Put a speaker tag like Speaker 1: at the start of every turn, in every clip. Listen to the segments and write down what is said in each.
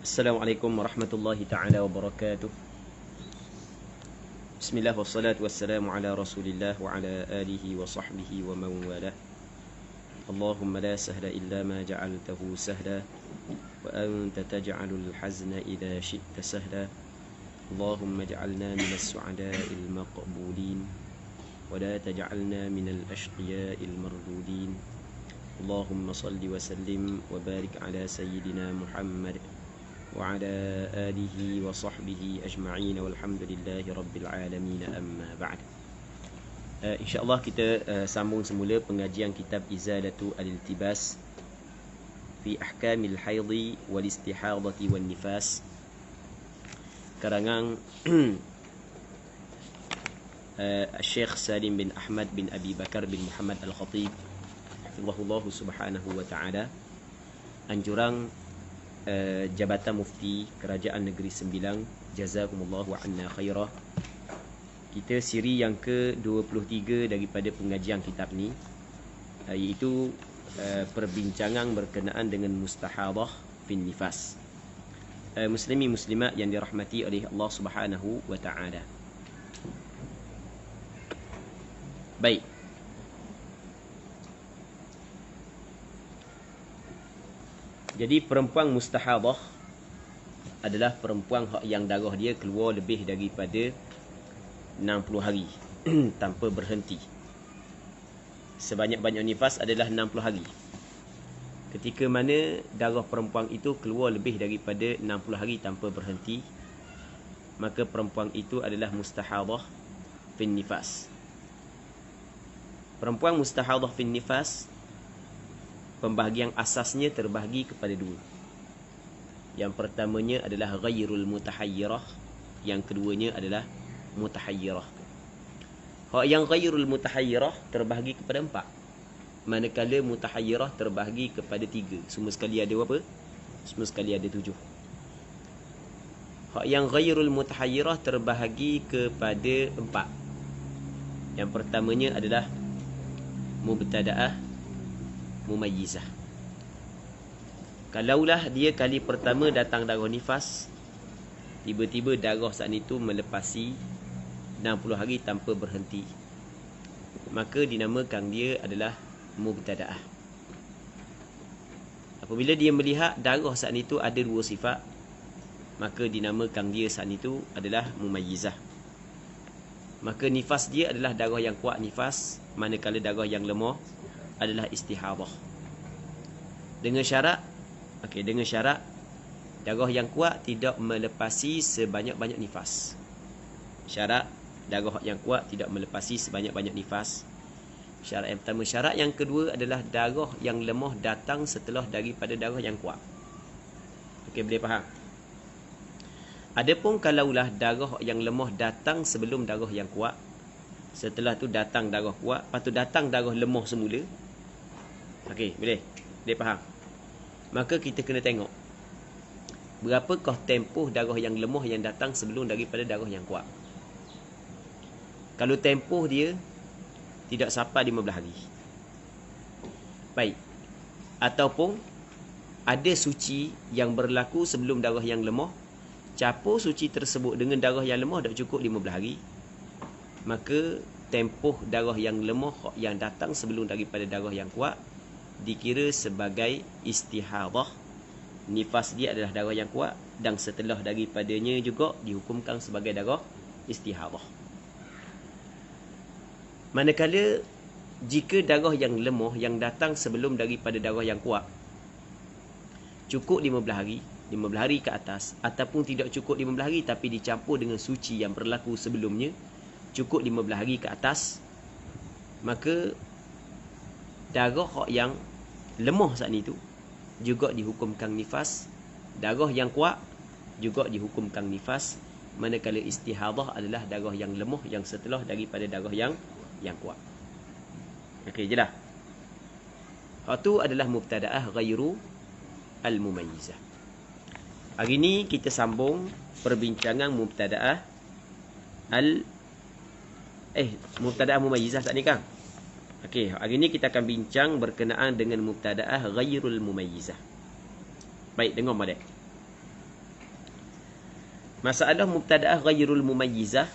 Speaker 1: Assalamualaikum warahmatullahi ta'ala wabarakatuh. Bismillah wassalatu wassalamu ala rasulillah wa ala alihi wa sahbihi wa man walah. Allahumma la sahla illa ma ja'altahu sahla wa anta taj'alul hazna idha syi'ta sahla. Allahumma ja'alna minas su'ada'il maqbulin wa la taj'alna minal ashqiya'il mardudin. Allahumma salli wa sallim wa barik ala sayyidina Muhammad wa ala alihi wa sahbihi ajma'in walhamdulillahi rabbil alamin, amma ba'd. InsyaAllah kita sambung semula pengajian kitab Izalatu al-Iltibas fi ahkamil haidhi wal istihadati wan nifas, karangan Syekh Salim bin Ahmad bin Abi Bakar bin Muhammad Al-Khatib hafizahullah subhanahu wa ta'ala, anjurang Jabatan Mufti Kerajaan Negeri Sembilang, jazakumullahu anna khairah. Kita siri yang ke-23 daripada pengajian kitab ni, iaitu perbincangan berkenaan dengan mustahadah fin nifas. Muslimi muslimat yang dirahmati oleh Allah Subhanahu wa taala. Baik. Jadi perempuan mustahadah adalah perempuan yang darah dia keluar lebih daripada 60 hari tanpa berhenti. Sebanyak-banyak nifas adalah 60 hari. Ketika mana darah perempuan itu keluar lebih daripada 60 hari tanpa berhenti, maka perempuan itu adalah mustahadah fin nifas. Perempuan mustahadah fin nifas, pembahagian asasnya terbahagi kepada dua. Yang pertamanya adalah ghairul mutahayyirah, yang keduanya adalah mutahayyirah. Hak yang ghairul mutahayyirah terbahagi kepada 4, manakala mutahayyirah terbahagi kepada 3. Semua sekali ada berapa? Semua sekali ada 7. Hak yang ghairul mutahayyirah terbahagi kepada 4. Yang pertamanya adalah mubtada'ah mumayyizah. Kalaulah dia kali pertama datang darah nifas, tiba-tiba darah saat itu melepasi 60 hari tanpa berhenti, maka dinamakan dia adalah mubtada'ah. Apabila dia melihat darah saat itu ada 2 sifat, maka dinamakan dia saat itu adalah mumayyizah. Maka nifas dia adalah darah yang kuat nifas, manakala darah yang lemah adalah istihadah. Dengan syarat, dengan syarat darah yang kuat tidak melepasi sebanyak-banyak nifas. Syarat darah yang kuat tidak melepasi sebanyak-banyak nifas. Syarat yang pertama. Syarat yang kedua adalah darah yang lemah datang setelah daripada darah yang kuat. Okey, boleh faham? Adapun kalaulah darah yang lemah datang sebelum darah yang kuat, setelah tu datang darah kuat, lepas tu datang darah lemah semula. Okey, boleh? Boleh faham? Maka kita kena tengok berapakah tempoh darah yang lemah yang datang sebelum daripada darah yang kuat. Kalau tempoh dia tidak sampai 15 hari, baik. Ataupun ada suci yang berlaku sebelum darah yang lemah, capur suci tersebut dengan darah yang lemah tak cukup 15 hari, maka tempoh darah yang lemah yang datang sebelum daripada darah yang kuat dikira sebagai istihadah. Nifas dia adalah darah yang kuat, dan setelah daripadanya juga dihukumkan sebagai darah istihadah. Manakala jika darah yang lemah yang datang sebelum daripada darah yang kuat cukup 15 hari, 15 hari ke atas, ataupun tidak cukup 15 hari tapi dicampur dengan suci yang berlaku sebelumnya, cukup 15 hari ke atas, maka darah yang lemah saat itu juga dihukumkan nifas. Darah yang kuat juga dihukumkan nifas, manakala istihadah adalah darah yang lemah yang setelah daripada darah yang kuat. Okey je lah. Hak tu adalah mubtada'ah ghairu al-mumayyizah. Hari ni kita sambung perbincangan mubtada'ah mubtada'ah mumayyizah tak ni Kang? Okey, hari ni kita akan bincang berkenaan dengan mubtada'ah ghairul mumayyizah. Baik, dengar Madek. Masalah mubtada'ah ghairul mumayyizah,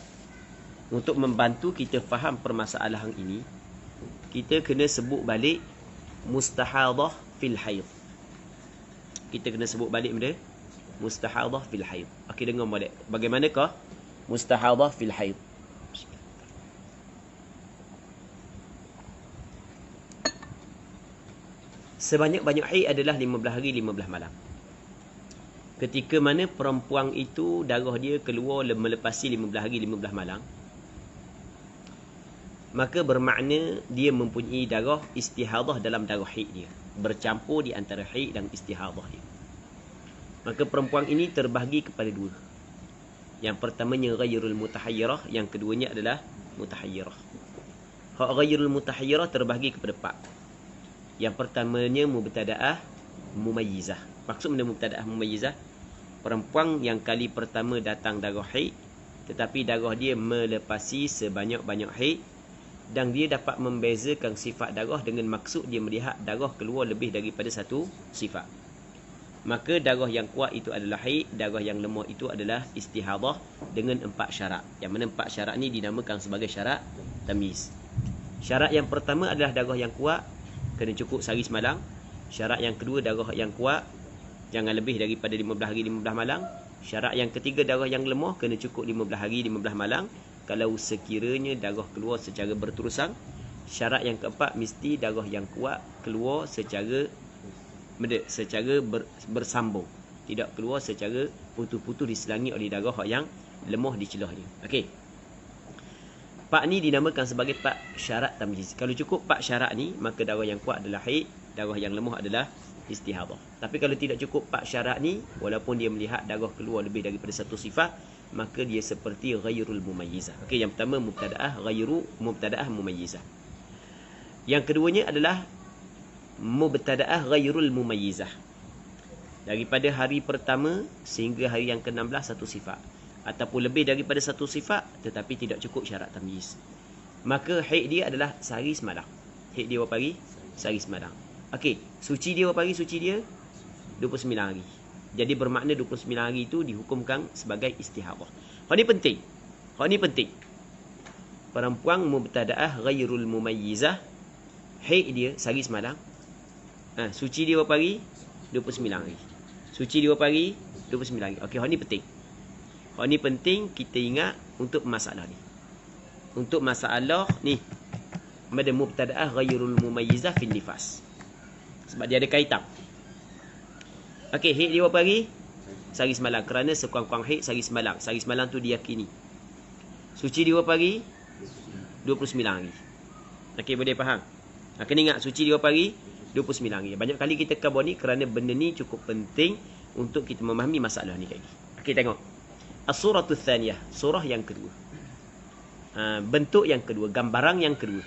Speaker 1: untuk membantu kita faham permasalahan ini, kita kena sebut balik mustahadah fil haid. Kita kena sebut balik benda mustahadah fil haid. Okey, dengar balik. Bagaimanakah mustahadah fil haid? Sebanyak-banyak haid adalah 15 hari 15 malam. Ketika mana perempuan itu darah dia keluar melepasi 15 hari 15 malam, maka bermakna dia mempunyai darah istihadah dalam darah haid dia, bercampur di antara haid dan istihadah dia. Maka perempuan ini terbahagi kepada dua. Yang pertamanya ghairul mutahayyirah, yang keduanya adalah mutahayyirah. Hak ghairul mutahayyirah terbahagi kepada empat. Yang pertamanya mubtada'ah mumayyizah. Maksud benda mubtada'ah mumayyizah, perempuan yang kali pertama datang darah haid, tetapi darah dia melepasi sebanyak-banyak haid, dan dia dapat membezakan sifat darah dengan maksud dia melihat darah keluar lebih daripada satu sifat. Maka darah yang kuat itu adalah haid, darah yang lemah itu adalah istihadah dengan empat syarat. Yang mana empat syarat ni dinamakan sebagai syarat tamyiz. Syarat yang pertama adalah darah yang kuat kena cukup sehari semalam. Syarat yang kedua, darah yang kuat jangan lebih daripada 15 hari 15 malam. Syarat yang ketiga, darah yang lemah kena cukup 15 hari 15 malam kalau sekiranya darah keluar secara berterusan. Syarat yang keempat, mesti darah yang kuat keluar secara bersambung, tidak keluar secara putus-putus diselangi oleh darah yang lemah di celahnya. Okey. Pak ni dinamakan sebagai pak syarat tamyiz. Kalau cukup pak syarat ni, maka darah yang kuat adalah haid, darah yang lemah adalah istihadah. Tapi kalau tidak cukup pak syarat ni, walaupun dia melihat darah keluar lebih daripada satu sifat, maka dia seperti ghairul mumayyizah. Okey, yang pertama mubtada'ah mumayyizah. Yang keduanya adalah mubtada'ah ghairul mumayyizah. Daripada hari pertama sehingga hari yang ke-16 satu sifat, ataupun lebih daripada satu sifat tetapi tidak cukup syarat tamyiz. Maka haid dia adalah sehari semalam. Haid dia berapa hari? Sehari semalam. Okey, suci dia berapa hari? Suci dia 29 hari. Jadi bermakna 29 hari itu dihukumkan sebagai istihadah. Hak ni penting. Hak ni penting. Perempuan mubtada'ah ghairul mumayyizah, haid dia sehari semalam. Suci dia berapa hari? 29 hari. Suci dia berapa hari? 29 hari. Okey, hak ni penting. Hak ni penting kita ingat untuk masalah ni. Untuk masalah ni, pada mubtada'ah ghairul mumayyizah fil nifas. Sebab dia ada kaitan. Okey, haid dia berapa hari? Sehari semalam. Kerana sekurang-kurang haid sehari semalam. Sehari semalam tu diyakini. Suci dia berapa hari? 29 hari. Okey, boleh faham? Kena ingat suci dia berapa hari? 29 hari. Banyak kali kita cover ni kerana benda ni cukup penting untuk kita memahami masalah ni lagi. Okey, tengok. As-suratul thaniyah, surah yang kedua. Bentuk yang kedua, gambaran yang kedua.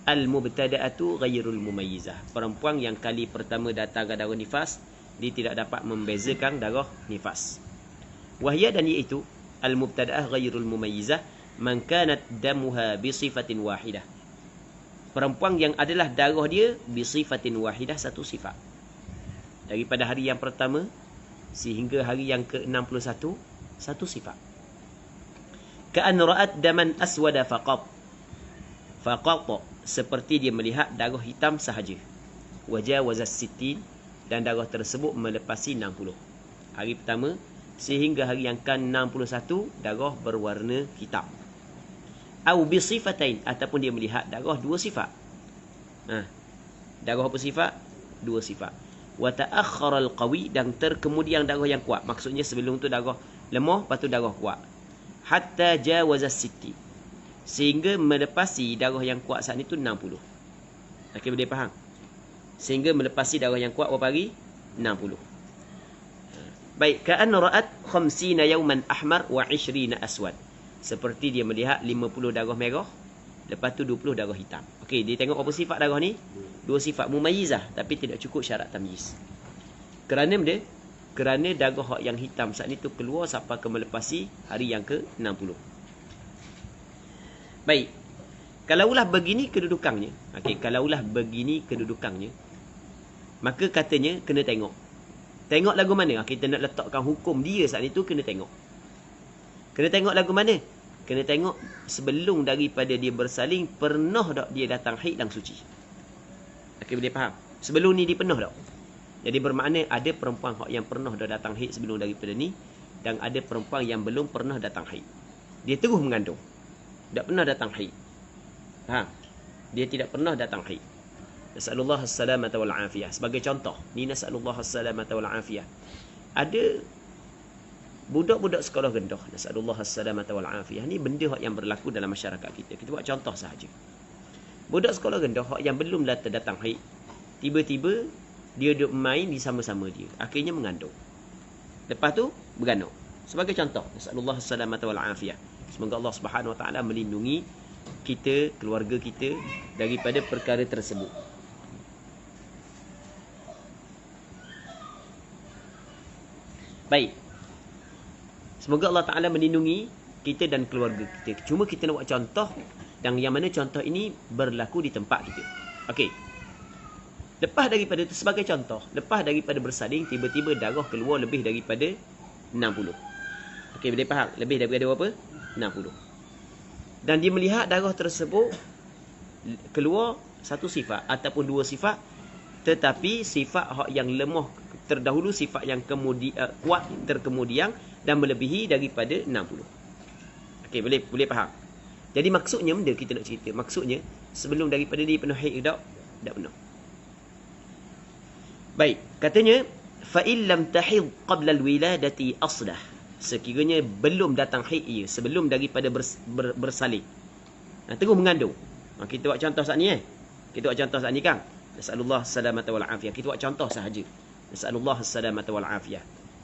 Speaker 1: Al-mubtada'atu ghairul mumayyizah. Perempuan yang kali pertama datang ke darah nifas, dia tidak dapat membezakan darah nifas. Wahya, dan iaitu al-mubtada'ah ghairul mumayyizah man kanat damuha bi sifatin wahidah. Perempuan yang adalah darah dia bi sifatin wahidah, satu sifat. Daripada hari yang pertama sehingga hari yang ke-61, satu sifat. Ka'an ra'at daman aswada faqat, seperti dia melihat darah hitam sahaja. Wajawazas sittin, dan darah tersebut melepasi 60. Hari pertama sehingga hari yang ke-61 darah berwarna hitam. Au bi sifatain, ataupun dia melihat darah dua sifat. Darah apa sifat? Dua sifat. Wa ta'akhkhara al-qawi, dan terkemudian darah yang kuat. Maksudnya sebelum tu darah lemah, lepas tu darah kuat. Hatta jawazas sitti, sehingga melepasi darah yang kuat saat itu 60. Okey, boleh faham? Sehingga melepasi darah yang kuat berapa hari? 60. Baik, ka'an ra'at 50 yawman ahmar wa 20 aswad. Seperti dia melihat 50 darah merah, lepas tu 20 darah hitam. Okey, dia tengok apa sifat darah ni? Dua sifat mumayyizah, tapi tidak cukup syarat tamyiz. Kerana benda? Kerana darah yang hitam saat itu keluar sampai ke melepasi hari yang ke-60. Baik. Kalaulah begini kedudukannya. Okey, kalaulah begini kedudukannya, maka katanya kena tengok. Tengok lagu mana? Kita nak letakkan hukum dia saat itu, kena tengok. Kena tengok lagu mana? Kena tengok sebelum daripada dia bersalin, pernah tak dia datang haid dan suci. Okey, boleh faham? Sebelum ni dia pernah tak? Jadi bermakna ada perempuan yang pernah dah datang haid sebelum daripada ni, dan ada perempuan yang belum pernah datang haid. Dia terus mengandung. Tak pernah datang haid. Faham? Dia tidak pernah datang haid. Nasallallahu as-salamata wal afiyah. Sebagai contoh, ni nasallallahu as-salamata wal afiyah. Ada budak-budak sekolah rendah, nasallallahu as-salamata wal afiyah. Ni benda yang berlaku dalam masyarakat kita. Kita buat contoh sahaja. Budak sekolah rendah yang belum datang haid, tiba-tiba dia duduk main di sama-sama dia. Akhirnya mengandung. Lepas tu beranak. Sebagai contoh, nasallallahu as-salamata wal afiyah. Semoga Allah Subhanahu wa taala melindungi kita, keluarga kita daripada perkara tersebut. Baik. Semoga Allah Ta'ala melindungi kita dan keluarga kita. Cuma kita nak buat contoh, dan yang mana contoh ini berlaku di tempat kita. Okey. Lepas daripada itu, sebagai contoh, lepas daripada bersalin, tiba-tiba darah keluar lebih daripada 60. Okey, boleh faham? Lebih daripada berapa? 60. Dan dia melihat darah tersebut keluar satu sifat ataupun dua sifat, tetapi sifat yang lemah terdahulu, sifat yang kuat terkemudian dan melebihi daripada 60. Okey, boleh faham? Jadi maksudnya benda kita nak cerita, maksudnya sebelum daripada dia penuh haid tak penuh. Baik, katanya fa illam tahid qabla alwiladati aslah. Sekiranya belum datang haid ia sebelum daripada bersalin. Terus mengandung. Kita buat contoh saat ni Kita buat contoh saat ni kan. Nasallallahu salamata wal afiyah. Kita buat contoh sahaja. Nasallallahu salamata wal afiyah.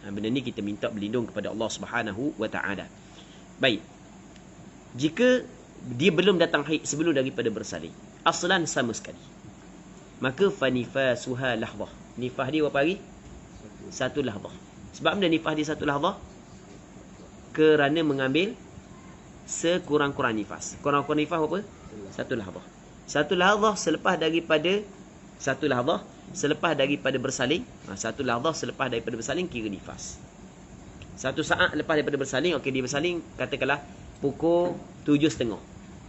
Speaker 1: Benda ni kita minta berlindung kepada Allah Subhanahu wa taala. Baik. Jika dia belum datang haid sebelum daripada bersalin, aslan sama sekali, maka fanifasuha lahzah. Nifas dia berapa hari? Satu lahzah. Sebab benda nifas dia satu lahzah? Kerana mengambil sekurang-kurang nifas. Kurang-kurang nifas berapa? Satu lahzah. Satu lahzah selepas daripada bersalin, satu lahzah selepas daripada bersalin kira nifas. Satu saat lepas daripada bersalin, okey, dia bersalin katakanlah pukul 7.30.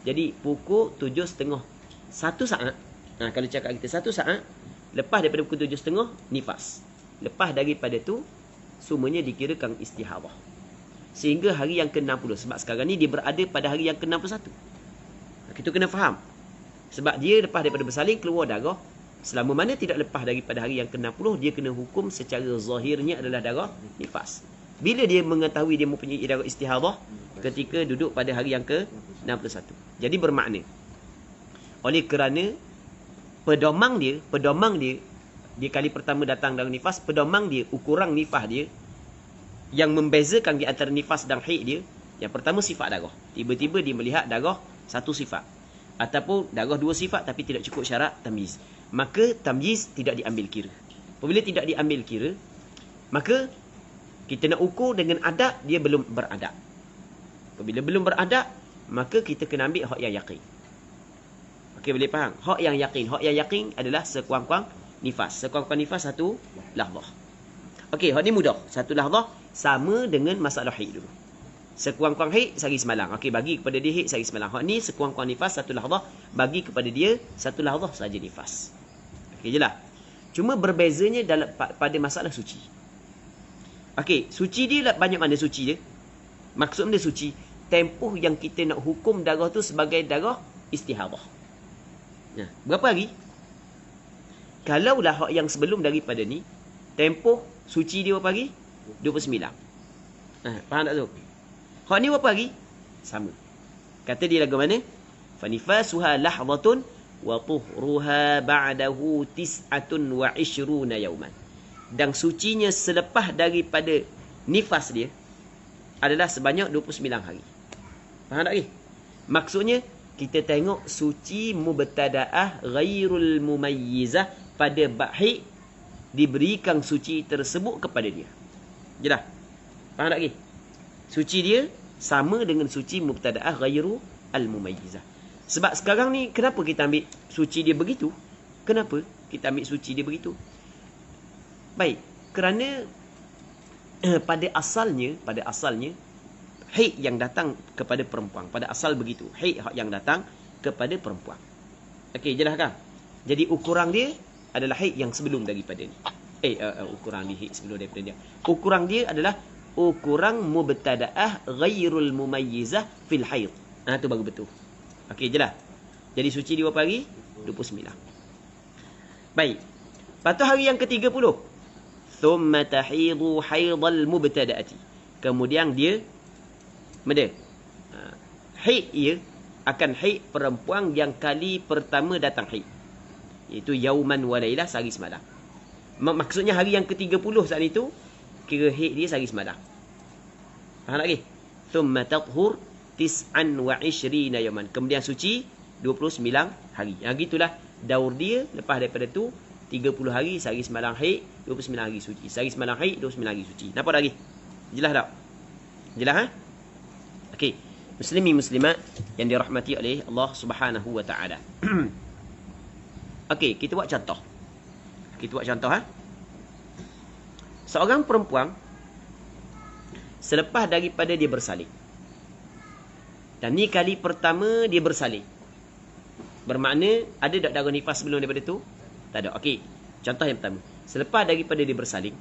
Speaker 1: Jadi pukul 7.30 satu saat, kalau cakap kita satu saat lepas daripada pukul 7.30 nifas. Lepas daripada tu semuanya dikirakan istihadah. Sehingga hari yang ke-60. Sebab sekarang ni dia berada pada hari yang ke-61. Kita kena faham. Sebab dia lepas daripada bersalin keluar darah. Selama mana tidak lepas daripada hari yang ke-60, dia kena hukum secara zahirnya adalah darah nifas. Bila dia mengetahui dia mempunyai darah istihadah? Ketika duduk pada hari yang ke-61. Jadi bermakna, oleh kerana pedomang dia kali pertama datang darah nifas, pedomang dia, ukuran nifas dia, yang membezakan di antara nifas dan haid dia, yang pertama sifat darah. Tiba-tiba dia melihat darah satu sifat, ataupun darah dua sifat tapi tidak cukup syarat tamyiz. Maka tamyiz tidak diambil kira. Apabila tidak diambil kira, maka kita nak ukur dengan adab, dia belum beradab. Apabila belum beradab, maka kita kena ambil hak yang yakin. Okey, boleh faham? Hak yang yakin. Hak yang yakin adalah sekurang-kurang nifas. Sekurang-kurang nifas satu lahzah. Okey, hak ni mudah. Satu lahzah sama dengan masalah haid dulu. Sekurang-kurang haid sehari semalam. Okey, bagi kepada dia haid sehari semalam. Hak ni sekurang-kurang nifas satu lahzah, bagi kepada dia satu lahzah saja nifas. Okey jelah. Cuma berbezanya dalam pada masalah suci. Okey, suci dia banyak mana suci dia? Maksud dia suci, tempoh yang kita nak hukum darah tu sebagai darah istihadah. Nah, berapa hari? Kalaulah hak yang sebelum daripada ni, tempoh suci dia berapa hari? 29. Faham tak tu? Hak ni berapa hari? Sama. Kata dia lagu mana? Fanifasuha lahzatun wa tuhruha ba'dahu 29 yauman. Dan sucinya selepas daripada nifas dia adalah sebanyak 29 hari. Faham tak lagi? Maksudnya kita tengok suci mubtada'ah ghairul mumayyizah pada bab haid, diberikan suci tersebut kepada dia. Jelas? Faham tak lagi? Suci dia sama dengan suci mubtada'ah ghairu al-mumayyizah. Sebab sekarang ni kenapa kita ambil suci dia begitu? Kenapa kita ambil suci dia begitu? Baik, kerana pada asalnya haid yang datang kepada perempuan. Pada asal begitu. Haid yang datang kepada perempuan. Okey, jelas kan? Jadi ukuran dia adalah haid yang sebelum daripada ni. Ukuran dia haid sebelum daripada dia. Ukuran dia adalah ukuran mubtada'ah ghairul mumayyizah fil haid. Tu baru betul. Okey, jelas. Jadi suci dia berapa hari? 29. Baik. Lepas tu hari yang ke-30. Thumma tahidu haidal mubtada'ati. Kemudian dia haid ia akan haid perempuan yang kali pertama datang haid. Iaitu yauman wa lailah, sehari semalam. Maksudnya hari yang ke-30 saat itu kira haid dia sehari semalam. Faham lagi? Thumma tathur 29 yauman. Kemudian suci 29 hari. Yang gitulah daur dia. Lepas daripada tu 30 hari sehari semalam haid, 29 hari suci. Sehari semalam haid, 29 hari suci. Nampak lagi? Jelas tak? Jelas ha? Okey. Muslimin muslimat yang dirahmati oleh Allah Subhanahu wa taala. Okey, kita buat contoh. Kita buat contoh ha. Seorang perempuan selepas daripada dia bersalin. Dan ni kali pertama dia bersalin. Bermakna ada tak darah nifas sebelum daripada tu? Tak ada. Okey. Contoh yang pertama. Selepas daripada dia bersalin,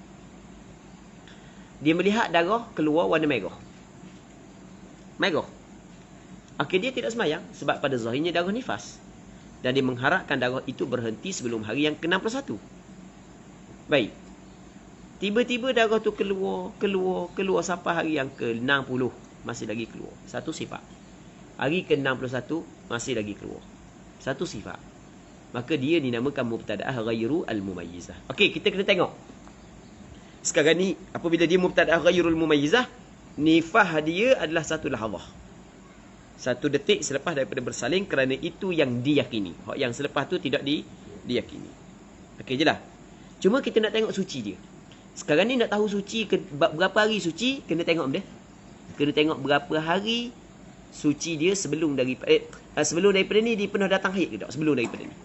Speaker 1: dia melihat darah keluar warna merah. Merah. Okey, dia tidak semayang sebab pada zahirnya darah nifas. Dan dia mengharapkan darah itu berhenti sebelum hari yang ke-61. Baik. Tiba-tiba darah tu keluar sampai hari yang ke-60. Masih lagi keluar. Satu sifat. Hari ke-61 masih lagi keluar. Satu sifat. Maka dia dinamakan mubtada'ah ghairu al-mumayyizah. Okey, kita kena tengok. Sekarang ni, apabila dia mubtada'ah ghairul mumayyizah, nifah dia adalah satu lahzah. Satu detik selepas daripada bersalin, kerana itu yang diyakini. Yang selepas tu tidak diyakini. Okey je lah. Cuma kita nak tengok suci dia. Sekarang ni nak tahu suci berapa hari suci, kena tengok benda. Kena tengok berapa hari suci dia sebelum daripada ni dia pernah datang haid ke tak? Sebelum daripada ni.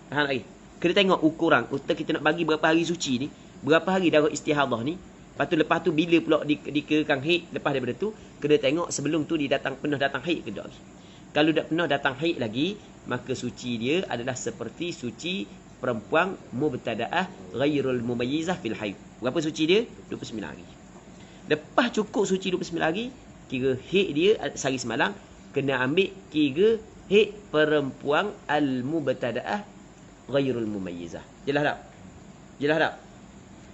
Speaker 1: Faham lagi? Kena tengok ukuran. Kita nak bagi berapa hari suci ni, berapa hari darah istihadah ni. Lepas tu bila pula dikirakan haid lepas daripada tu, kena tengok sebelum tu dia pernah datang haid ke tak lagi. Kalau tak pernah datang haid lagi, maka suci dia adalah seperti suci perempuan mubtada'ah ghairul mumayyizah fil haid. Berapa suci dia? 29 hari. Lepas cukup suci 29 hari, kira haid dia sehari semalam, kena ambil kira haid perempuan al-mubtada'ah ghairul mumayyizah. Jelas tak? Jelas tak?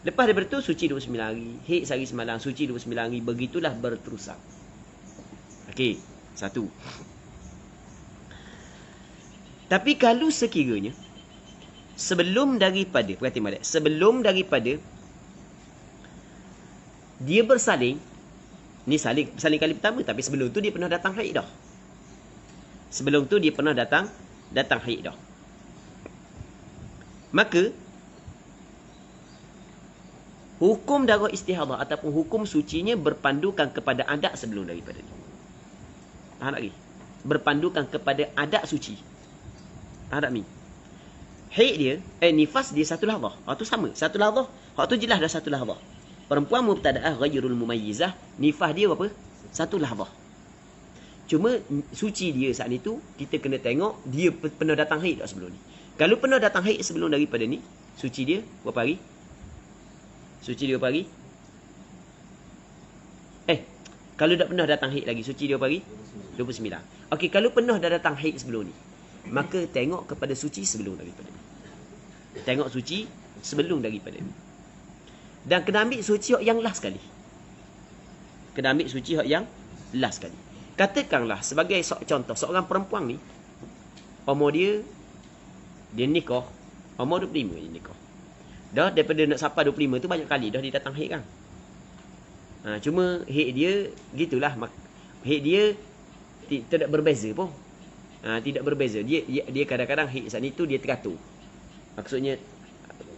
Speaker 1: Lepas daripada tu suci 29 hari, haid sehari semalam, suci 29 hari, begitulah berterusan. Okey, satu. Tapi kalau sekiranya sebelum daripada, perhati balik, sebelum daripada dia bersalin, ni salin kali pertama, tapi sebelum tu dia pernah datang haid dah. Sebelum tu dia pernah datang haid dah. Maka hukum darah istihadah ataupun hukum sucinya berpandukan kepada adat sebelum daripada ni. Faham lagi? Berpandukan kepada adat suci. Faham tak ni? Haid dia, nifas dia satu lahzah. Tu sama, satu lahzah. Hak tu jelas dah satu lahzah. Perempuan mubtada'ah ghairul mumayyizah, nifas dia berapa? Satu lahzah. Cuma suci dia saat itu, kita kena tengok dia pernah datang haid tak sebelum ni. Kalau pernah datang haid sebelum daripada ni, suci dia berapa hari? Suci dia berapa hari? Kalau tak pernah datang haid lagi, suci dia berapa hari? 29. Okey, kalau pernah dah datang haid sebelum ni, maka tengok kepada suci sebelum daripada ni. Tengok suci sebelum daripada ni. Dan kena ambil suci yang last sekali. Kena ambil suci yang last sekali. Katakanlah sebagai contoh, seorang perempuan ni, umur dia nikah, umur 25 dia nikah. Dah daripada nak sampai 25 tu banyak kali dah dia datang haid kan. Cuma haid dia gitulah. Haid dia tidak berbeza pun. Tidak berbeza. Dia kadang-kadang haid saat itu dia teratur. Maksudnya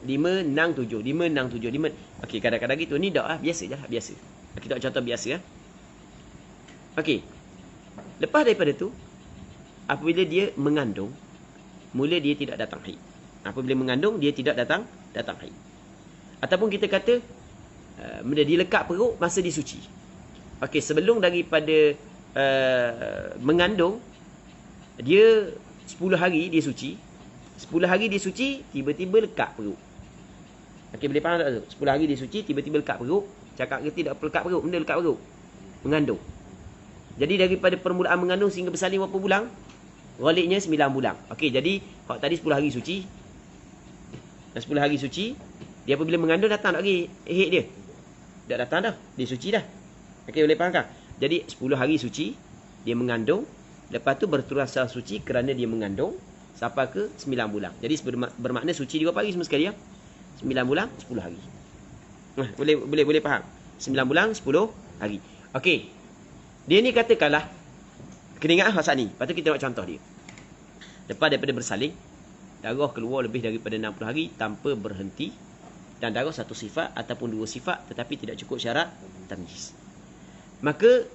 Speaker 1: 5, 6, 7. 5, 6, 7. 5. Okey, kadang-kadang gitu. Ni dah biasa je lah. Biasa. Kita buat contoh biasa. Okey. Lepas daripada tu, apabila dia mengandung, mula dia tidak datang haid. Apabila mengandung, dia tidak datang haid. Ataupun kita kata, dia lekat perut masa dia suci. Okey, sebelum daripada mengandung, dia 10 hari dia suci. 10 hari dia suci, tiba-tiba lekat perut. Okey, boleh faham tak tu? 10 hari dia suci, tiba-tiba lekat perut. Cakap kerti tak lekat perut, benda lekat perut. Mengandung. Jadi daripada permulaan mengandung sehingga bersalin berapa bulan? Ghaliknya 9 bulan. Okey, jadi hak tadi 10 hari suci. Dan 10 hari suci, dia apabila mengandung datang tak lagi haid dia. Dah datang dah, dia suci dah. Okey, boleh faham tak? Jadi 10 hari suci, dia mengandung. Lepas tu berterasa suci kerana dia mengandung sampai ke 9 bulan. Jadi bermakna suci dia berapa hari semua sekali ya? 9 bulan, 10 hari. Boleh faham? 9 bulan, 10 hari. Okey. Dia ni katakanlah, kena ingat pasal ni. Lepas tu kita nak contoh dia. Lepas daripada bersalin, darah keluar lebih daripada 60 hari tanpa berhenti. Dan darah satu sifat ataupun dua sifat tetapi tidak cukup syarat tamyiz. Maka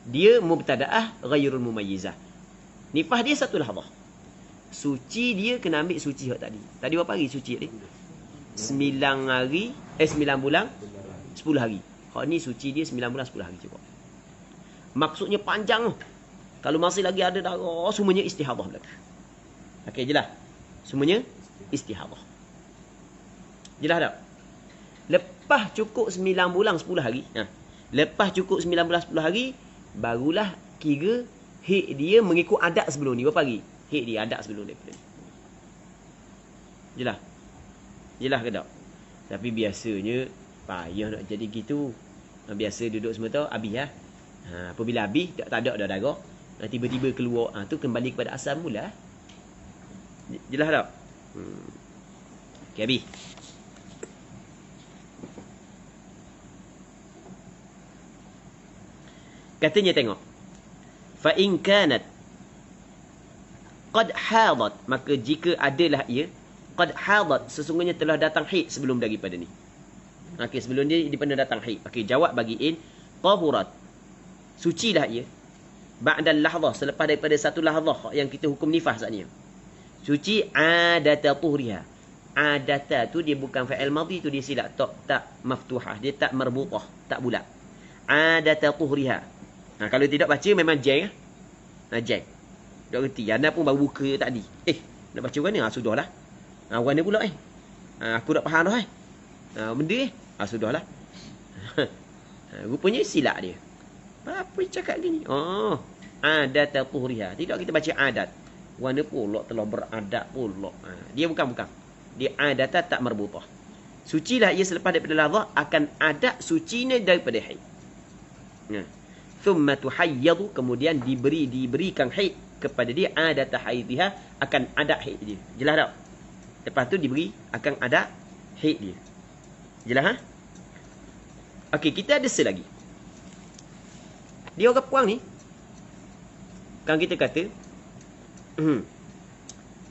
Speaker 1: dia mubtada'ah ghairul mumayyizah. Nifas dia satu lahzah. Suci dia kena ambil suci hak tadi. Tadi berapa hari suci dia? 9 bulan 10 hari. Hak ni suci dia 9 bulan 10 hari cukup. Maksudnya panjang tu. Kalau masih lagi ada darah, semuanya istihadah belaka. Okey, jelas. Semuanya istihadah. Jelas tak? Lepas cukup 9 bulan 10 hari. Lepas cukup 9 bulan 10 hari, barulah kira haid dia mengikut adat sebelum ni. Berapa hari? Haid dia adat sebelum daripada ni. Jelas? Jelas ke tak? Tapi biasanya payah nak jadi gitu. Biasa duduk semua tu habis lah. Apabila habis tak ada dah darah. Tiba-tiba keluar. Tu kembali kepada asal mula. Jelas tak? Okey, habis. Katanya tengok. Fa in kanat qad hadat, maka jika adalah ia qad hadat, sesungguhnya telah datang haid sebelum daripada ni. Okey, sebelum dia pernah datang haid. Okey, jawab bagi in tahurat. Sucilah ia ba'dal lahzah, selepas daripada satu lahzah yang kita hukum nifas saat ni. Suci adata tuhriha. Adata tu dia bukan fa'il madhi tu, dia silap, tak maftuhah, dia tak marbutah, tak bulat. Adata tuhriha. Kalau tidak baca memang jeng. Jeng. Tak reti. Ana pun baru buka tadi. Nak baca warna? Sudahlah. Warna pula aku tak faham dah benda sudahlah. Rupanya silap dia. Apa cakap gini? Adat tuhriha. Tidak kita baca adat. Warna pula telah beradat pula. Dia bukan. Dia adat tak marbutah. Sucilah ia selepas daripada lahzah akan adat sucinya daripada haid. Thumma tuhayyadu, kemudian diberikan haid kepada dia, adat haidha, akan adat haid dia. Jelas tak? Lepas tu diberi akan adat haid dia. Jelas Okey, kita ada selagi. Dia orang puang ni kan kita kata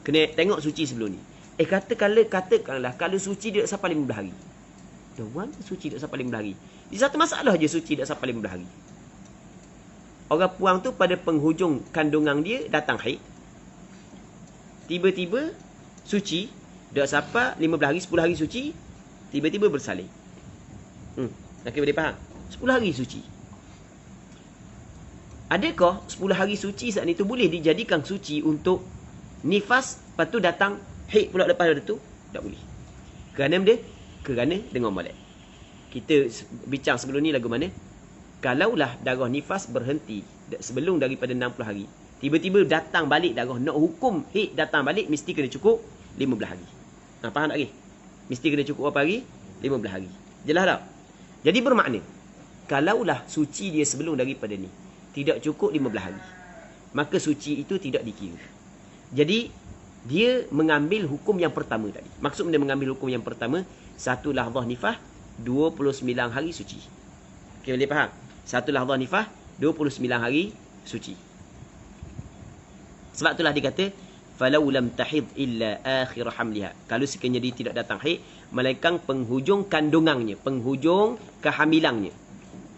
Speaker 1: kena tengok suci sebelum ni. Katakanlah kalau suci dia sampai 15 hari. Dewan suci dia sampai 15 hari. Di satu masalah je suci dia sampai 15 hari. Orang puang tu pada penghujung kandungan dia datang haid. Tiba-tiba suci, dah sampai 15 hari, 10 hari suci, tiba-tiba bersalin. Okey, boleh faham? 10 hari suci. Adakah 10 hari suci saat itu boleh dijadikan suci untuk nifas, lepas tu datang haid pula lepas tu? Tak boleh. Kerana dengan molek. Kita bincang sebelum ni lagu mana? Kalaulah darah nifas berhenti sebelum daripada 60 hari, tiba-tiba datang balik darah, nak hukum haid datang balik, mesti kena cukup 15 hari. Faham tak lagi? Mesti kena cukup berapa hari? 15 hari. Jelas tak? Jadi bermakna, kalaulah suci dia sebelum daripada ni tidak cukup 15 hari, maka suci itu tidak dikira. Jadi dia mengambil hukum yang pertama tadi. Maksud dia mengambil hukum yang pertama, satu lahzah nifas 29 hari suci. Okey, boleh faham? Satu lahzah nifas 29 hari suci. Sebab itulah dia kata falau lam tahid illa akhir hamliha. Kalau sekiranya dia tidak datang haid melainkan penghujung kandungannya, penghujung kehamilannya,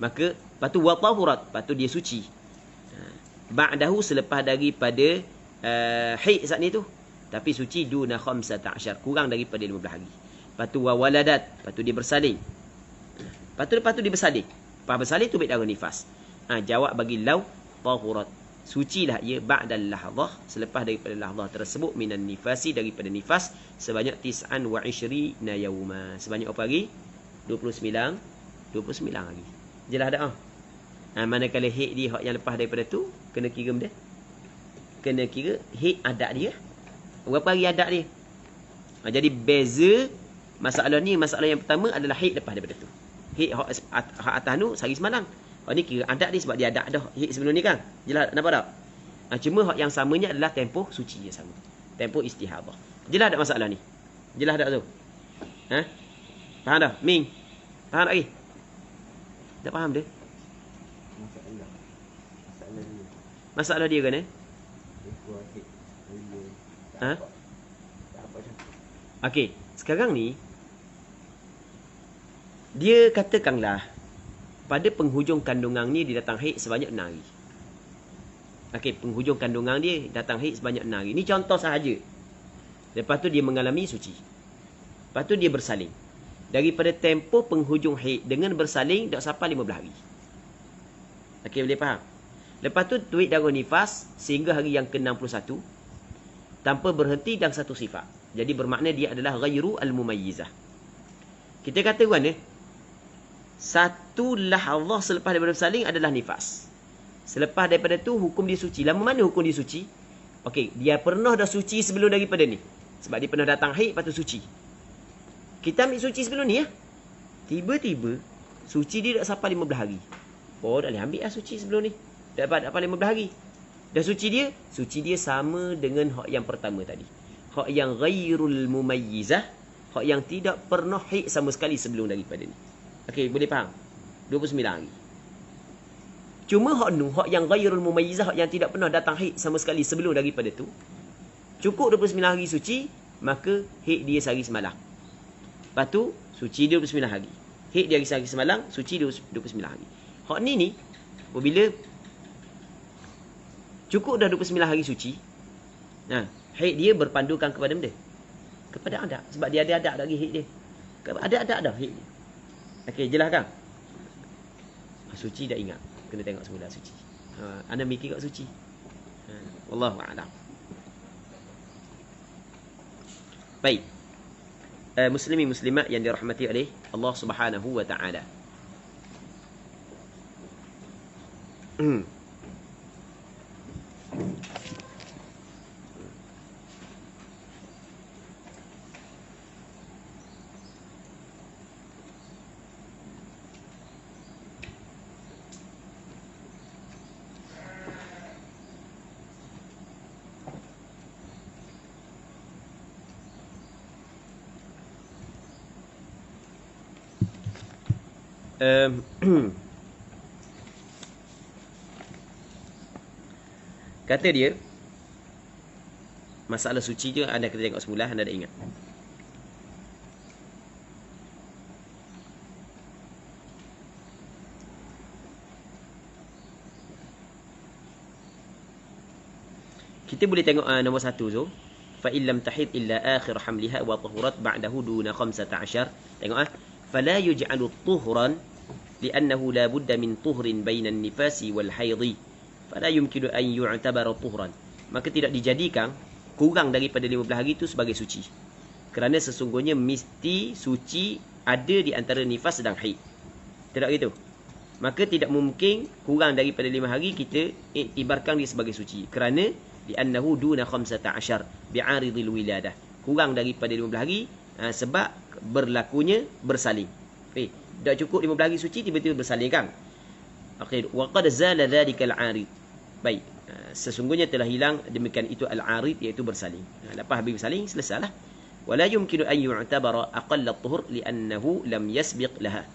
Speaker 1: maka patu wa tahurat, patu dia suci. Ba'dahu, selepas daripada haid saat ni tu, tapi suci duna 15, kurang daripada 15 hari. Patu wa waladat, patu dia bersalin. Lepas tu dia bersalin. Lepas bersalin tubik darah nifas. Jawab bagi law tahurat. Sucilah ia ba'dal lahzah, selepas daripada lahzah tersebut, minan nifasi, daripada nifas, sebanyak 29 yauma. Sebanyak apa lagi? 29 lagi. Jelas tak? Manakala haid dia hak yang lepas daripada tu, kena kira benda. Kena kira haid adat dia. Berapa hari adat dia? Jadi beza masalah ni, masalah yang pertama adalah haid lepas daripada tu. Haid hak atas tu sehari semalam. Ni kira adat dia sebab dia adat dah haid sebelum ni kan. Jelas nampak tak? Cuma hak yang samanya adalah tempoh suci yang sama. Tempoh istihadah. Jelas tak masalah ni? Jelas tak tu? Faham dah? Ming? Faham tak lagi? Tak faham dia? Masalah dia kan Okey, sekarang ni dia katakanlah pada penghujung kandungan ni dia datang haid sebanyak 6 hari. Okey, penghujung kandungan dia datang haid sebanyak 6 hari. Ni contoh sahaja. Lepas tu dia mengalami suci. Lepas tu dia bersalin. Daripada tempoh penghujung haid dengan bersalin dah sampai 15 hari. Okey, boleh faham? Lepas tu tuik darah nifas sehingga hari yang ke-61 tanpa berhenti dalam satu sifat. Jadi bermakna dia adalah ghairu al-mumayyizah. Kita kata kan satu lahzah selepas daripada bersalin adalah nifas. Selepas daripada tu hukum dia suci. Lama mana hukum dia suci? Okey, dia pernah dah suci sebelum daripada ni. Sebab dia pernah datang haid lepas tu suci. Kita ambil suci sebelum ni Tiba-tiba suci dia dah sampai 15 hari. Dah boleh ambil suci sebelum ni. Dapat 15 hari. Dah suci dia sama dengan hak yang pertama tadi. Hak yang ghairul mumayyizah, hak yang tidak pernah haid sama sekali sebelum daripada ni. Okey, boleh faham? 29 hari. Cuma hak yang ghairul mumayyizah, hak yang tidak pernah datang haid sama sekali sebelum daripada tu, cukup 29 hari suci, maka haid dia sehari semalam. Lepas tu suci dia 29 hari. Haid dia sehari semalam, suci dia 29 hari. Hak ni apabila cukup dah 29 hari suci, haid dia berpandukan kepada benda, kepada adat. Sebab dia ada adat lagi haid dia. Ada dah haid dia. Okey, jelas kan? Suci dah ingat. Kena tengok semula suci. Anda mikir kat suci. Wallahu a'lam. Baik. Muslimin muslimat yang dirahmati oleh Allah Subhanahu wa taala. Kata dia masalah suci je anda kena tengok semula, anda dah ingat. Kita boleh tengok nombor 1 tu. Fa illam tahid illa akhir hamliha wa tahurat ba'dahu duna 15. Tengok fala yuj'alu tuhran li'annahu la budda min tuhrin bainan nifasi wal haidhi fala yumkinu an yu'tabara tuhran. Maka tidak dijadikan kurang daripada 15 hari itu sebagai suci, kerana sesungguhnya mesti suci ada di antara nifas dan haid. Tidak gitu? Maka tidak mungkin kurang daripada 5 hari kita iktibarkan dia sebagai suci, kerana li'annahu duna 15 bi'aridil wiladah, kurang daripada 15 hari sebab berlakunya bersalin. Dah cukup 15 hari suci tiba-tiba bersalin kan? Okey, wa qad zala dhalika al-arid. Baik, sesungguhnya telah hilang demikian itu al-arid, iaitu bersalin. Lepas habis bersalin selesailah. Wala yumkinu an yu'tabara aqall at-tuhur li'annahu lam yasbiq laha.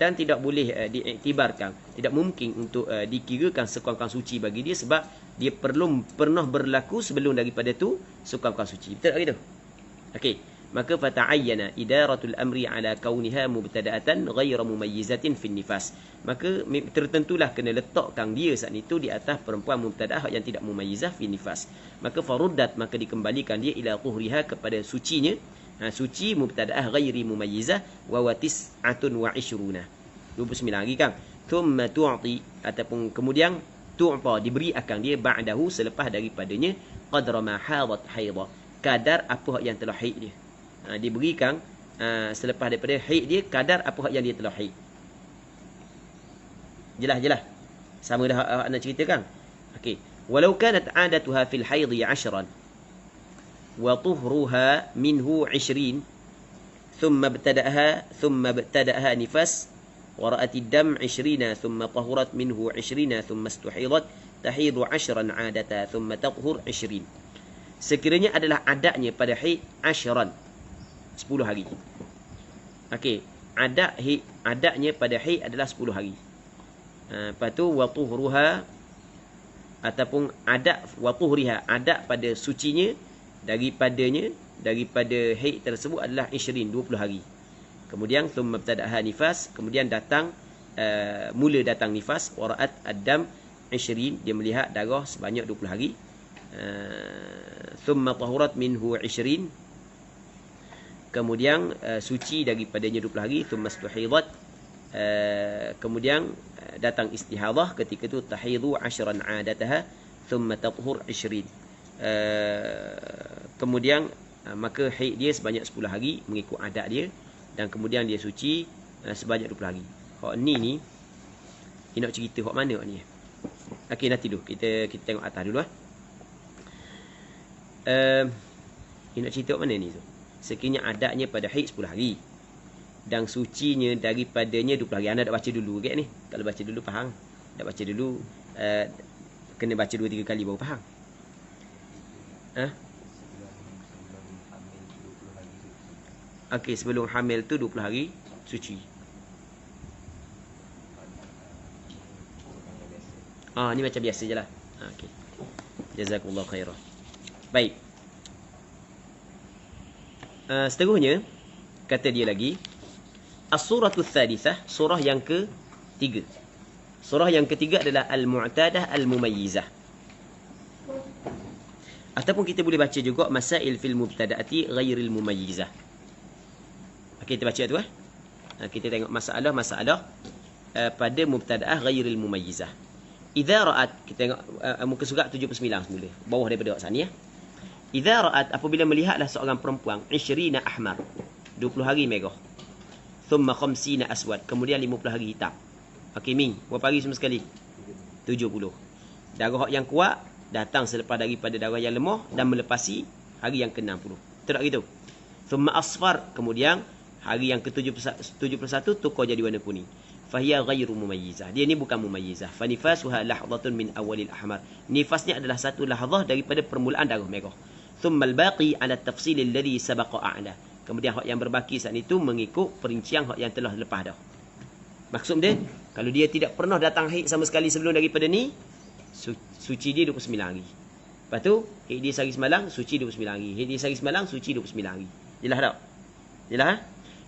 Speaker 1: Dan tidak boleh diiktibarkan, tidak mungkin untuk dikirakan sekurang-kurang suci bagi dia sebab dia pernah berlaku sebelum daripada tu sekurang-kurang suci. Betul tak gitu? Okey. Maka fata'ayyana idaratul amri ala kauniha mubtada'atan ghayra mumayyizatin fin nifas. Maka tertentulah kena letakkan dia saat itu di atas perempuan mubtada'ah yang tidak mumayyizah fin nifas. Maka faruddat, maka dikembalikan dia ila tuhriha, kepada sucinya. Suci mubtada'ah ghairi mumayyizah wa watis atun wa ishruna. 29 hari kan. Thumma tu'ti, ataupun kemudian tu'ta, diberi akan dia ba'dahu, selepas daripadanya, qadra ma hadat haidha, kadar apa yang telah haid dia. Diberikan selepas daripada haid dia, kadar apa yang dia telah haid. Jelas. Sama dah nak ceritakan. Okey. Walau kanat 'adatuha fil haidhi 'ashran wa tuhruha minhu 20 thumma ibtada'aha nifas wa ra'at ad-dam 20 thumma tahurat minhu 20 thumma istuhidat tahidu 10 'adata thumma tahur 20. Sekiranya adalah adatnya pada haid 10 hari. Okey, adatnya pada haid adalah 10 hari. Lepas tu wa tuhruha, ataupun adat wa tuhriha, adat pada sucinya daripada haid tersebut adalah 20 hari. Kemudian thumma ibtada'aha nifas, kemudian mula datang nifas, wara'at ad-dam 20, dia melihat darah sebanyak 20 hari. Thumma tahurat minhu 20, kemudian suci daripadanya 20 hari. Thumma istuhidat, kemudian datang istihadah, ketika itu tahidu 10 'adataha thumma tathur 20. Kemudian maka haid dia sebanyak 10 hari mengikut adat dia, dan kemudian dia suci sebanyak 20 hari. Hak ni nak cerita hak mana hak ni? Okey, nanti dulu kita tengok atas dulu nak cerita hak mana ni tu? Sekiranya adatnya pada haid 10 hari dan sucinya daripadanya 20 hari. Anda dah baca dulu ke ni? Kalau baca dulu faham. Dah baca dulu, kena baca 2-3 kali baru faham. Okey, sebelum hamil tu 20 hari suci. Ni macam biasa je lah. Okey. Jazakumullah khairan. Baik. Seterusnya kata dia lagi, as-suratul thalithah, surah yang ketiga. Surah yang ketiga adalah al-mu'tadah al-mumayyizah. Ataupun kita boleh baca juga masail fil mubtada'ati ghairil mumayyizah. Okey, kita baca tu kita tengok masalah pada mubtada'ah ghairil mumayyizah. Idza ra'at, kita tengok muka surat 79 semula, bawah daripada sana Idza ra'at, apabila melihatlah seorang perempuan 20 ahmar, 20 hari merah. Thumma 50 aswad, kemudian 50 hari hitam. Okey, berapa hari semua sekali? 70. Darah yang kuat datang selepas daripada darah yang lemah dan melepasi hari yang ke-60. Betul tak gitu? Thumma asfar, kemudian hari yang ke-71 tukar jadi warna kuning. Fahiya ghairu mumayyizah. Dia ni bukan mumayyizah. Fa nifasuha lahzatun min awalil ahmar. Nifasnya adalah satu lahzah daripada permulaan darah merah. Thumma al-baqi ala at-tafsil alladhi sabaqa a'la. Kemudian hak yang berbaki saat itu mengikut perincian hak yang telah lepas dah. Maksud dia, kalau dia tidak pernah datang haid sama sekali sebelum daripada ni, suci dia 29 hari. Lepas tu, haid dia sehari semalam, suci 29 hari. Haid dia sehari semalam, suci 29 hari. Jelas tak? Jelas?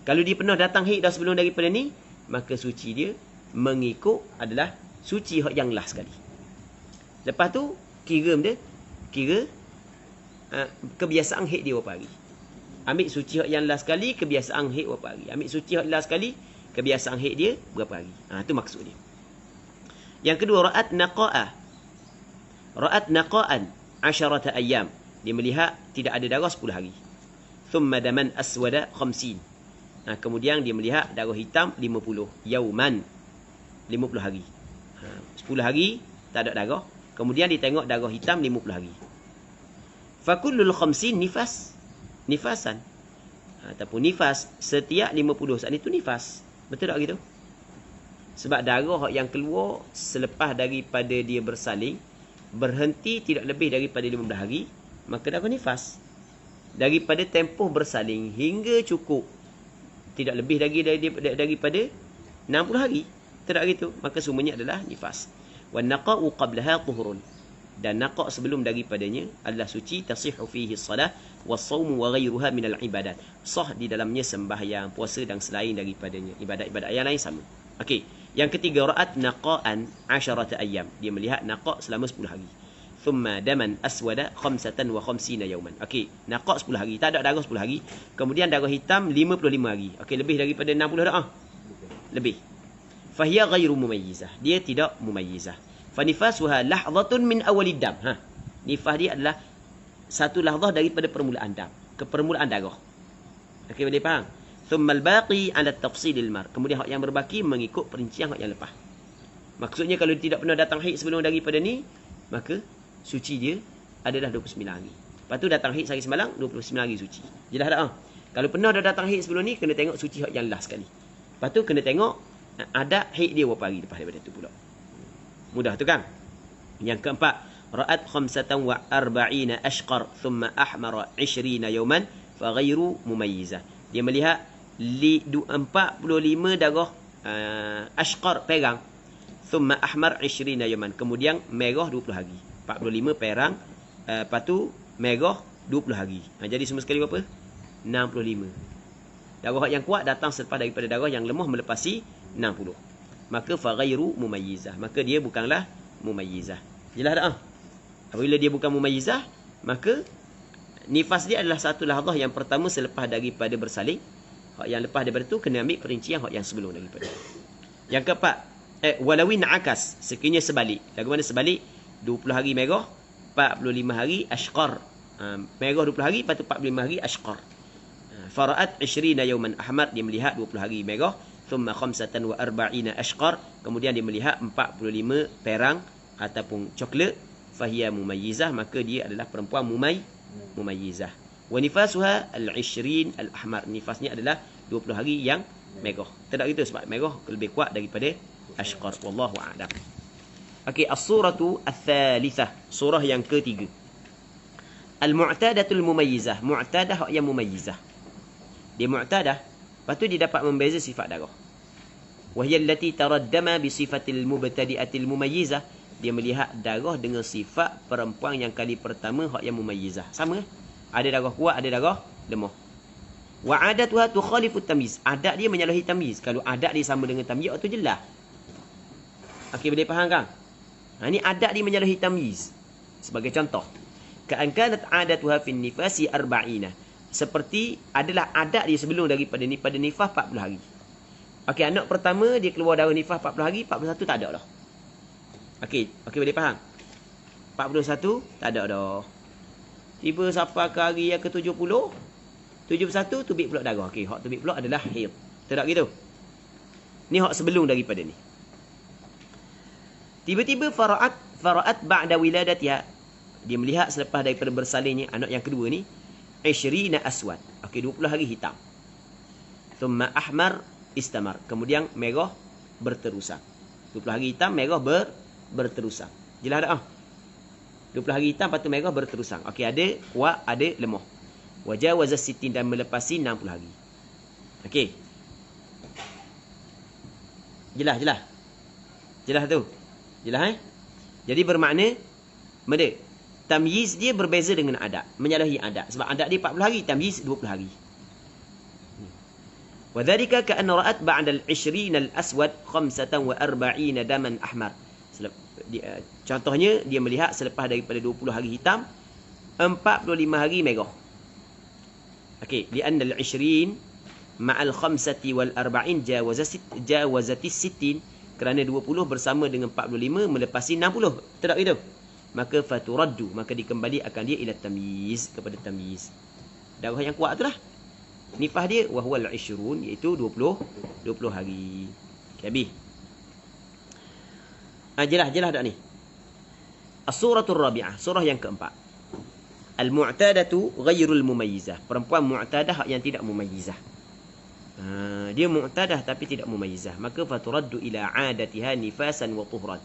Speaker 1: Kalau dia pernah datang haid dah sebelum daripada ni, maka suci dia mengikut adalah suci hak yang last sekali. Lepas tu, kira kebiasaan haid dia berapa hari. Ambil suci hak yang last sekali, kebiasaan haid berapa hari. Ambil suci hak last sekali, kebiasaan haid dia berapa hari. Itu maksud dia. Yang kedua, ra'at naqa'ah. Ra'at naqa'an 10 ayyam. Dia melihat tidak ada darah 10 hari. Thumma daman aswada 50. Kemudian dia melihat darah hitam 50. Yauman, 50 hari. 10 hari tak ada darah. Kemudian dia tengok darah hitam 50 hari. Fakullul 50 nifasan. Ataupun nifas setiap 50 saat itu nifas. Betul tak gitu? Sebab darah yang keluar selepas daripada dia bersalin berhenti tidak lebih daripada 15 hari, maka darah nifas. Daripada tempoh bersalin hingga cukup tidak lebih lagi daripada 60 hari, tidak gitu, maka semuanya adalah nifas. Wan naqa'u qablaha tuhurun. Dan naqa' sebelum daripadanya adalah suci, tasihhu fihi as-salah was-shaum wa ghairuha min al-ibadat. Sah di dalamnya sembahyang, puasa dan selain daripadanya, ibadat-ibadat yang lain sama. Okey, yang ketiga, ra'at naqa'an 10 ayyam. Dia melihat naqa' selama 10 hari. Thumma daman aswada 55 yawman. Okey, naqa' 10 hari, tak ada darah 10 hari. Kemudian darah hitam 55 hari. Okey, lebih daripada 60 dah. Lebih. fahiya ghairu mumayyizah. Dia tidak mumayyizah. Fanifasuha lahzatun min awalid dam. Nifas dia adalah satu lahzah daripada permulaan dam, ke permulaan darah. Okey, boleh faham? Thummal baqi ala tafsilil mar. Kemudian hak yang berbaki mengikut perincian hak yang lepas. Maksudnya kalau dia tidak pernah datang haid sebelum daripada ni, maka suci dia adalah 29 hari. Lepas tu datang haid sehari semalam, 29 hari suci. Jelas tak? Kalau pernah dah datang haid sebelum ni, kena tengok suci hak yang last sekali. Lepas tu kena tengok ada haid dia berapa hari lepas daripada tu pula. Mudah tu kan? Yang keempat, ra'at 45 ashqar thumma ahmara 20 yawman fa ghairu mumayyizah. Dia melihat 45 darah ashqar perang, thumma ahmar 20 yawman, kemudian merah 20 hari. 45 perang, lepas tu merah 20 hari. Jadi semua sekali berapa? 65. Darah yang kuat datang selepas daripada darah yang lemah melepasi 60. Maka fa ghairu mumayyizah. Maka dia bukanlah mumayyizah. Jelas tak? Apabila dia bukan mumayyizah, maka nifas dia adalah satu lahzah yang pertama selepas daripada bersalin. Hak yang lepas daripada tu kena ambil perincian hak yang sebelum daripada. Yang keempat, walawin akas, sekiranya sebalik. Lagu mana sebalik? 20 hari merah, 45 hari ashqar. Merah 20 hari, lepas tu 45 hari ashqar. Fara'at 20 yawman ahmar, dia melihat 20 hari merah, thumma 45 ashqar, kemudian dia melihat 45 perang ataupun coklat, fahiya mumayyizah, maka dia adalah perempuan mumayyizah. Wa nifasuha al-20 al-ahmar, nifasnya adalah 20 hari yang merah. Tidak gitu, sebab merah lebih kuat daripada ashqar. Wallahu a'lam. Okey, as-suratu ats-tsalitsah, surah yang ketiga. Al-mu'tadatul mumayyizah, mu'tadah yang mumayyizah. Dia mu'tadah, lepas tu dia dapat membeza sifat darah. Wa hiya allati taraddama bi sifatil mubtadi'atil mumayyizah, dia melihat darah dengan sifat perempuan yang kali pertama hak yang mumayyizah. Sama, ada darah kuat, ada darah lemah. Wa adatuha tukhalifu tamyiz, adat dia menyalahi tamyiz. Kalau adat dia sama dengan tamyiz, itu jelas. Okey, boleh faham kan? Ini adat dia menyalahi tamyiz. Sebagai contoh, ka'an kanat adatuha fin nifasi 40. Seperti adalah adat dia sebelum daripada ni pada nifas 40 hari. Okey, anak pertama dia keluar darah nifas 40 hari, 41 tak ada dah. Okey, boleh faham? 41 tak ada dah. Tiba sampai ke hari yang ke-70, 71 tubik pula darah. Okey, hak tubik pula adalah haid. Tak gitu. Ni hak sebelum daripada ni. Tiba-tiba fara'at ba'da wiladatiha, dia melihat selepas daripada bersalinnya anak yang kedua ni, 20 aswad. Okey, 20 hari hitam. Thumma ahmar istamar, kemudian merah berterusan. 20 hari hitam, merah berterusan. Jelas tak? 20 hari hitam, lepas tu merah berterusan. Okey, ada kuat, ada lemah. Wajawaza sitin, dan melepasi 60 hari. Okey. Jelas tu. Jelas Jadi bermakna mana? Tamyiz dia berbeza dengan adat, menyalahi adat. Sebab adat dia 40 hari, tamyiz 20 hari. Wa dhalika ka'anna ra'at ba'da al-20 al-aswad 45 daman ahmar. Contohnya dia melihat selepas daripada 20 hari hitam, 45 hari merah. Okey, li'anna al-20 ma'al 45 wal 40 jawazati 60, kerana 20 bersama dengan 45 melepasi 60. Tidak gitu? Maka faturaddu, maka dikembali akan dia ila tamyiz, kepada tamyiz. Darah yang kuat itulah nifas dia, wa huwa al-20, iaitu 20 hari. Okay, habis. Jelas tak ni? As-suratul rabi'ah, surah yang keempat. Al-mu'tadatu ghairul mumayyizah, perempuan mu'tadah yang tidak mumayyizah. Dia mu'tadah tapi tidak mumayyizah, maka faturaddu ila 'adatiha nifasan wa tuhran,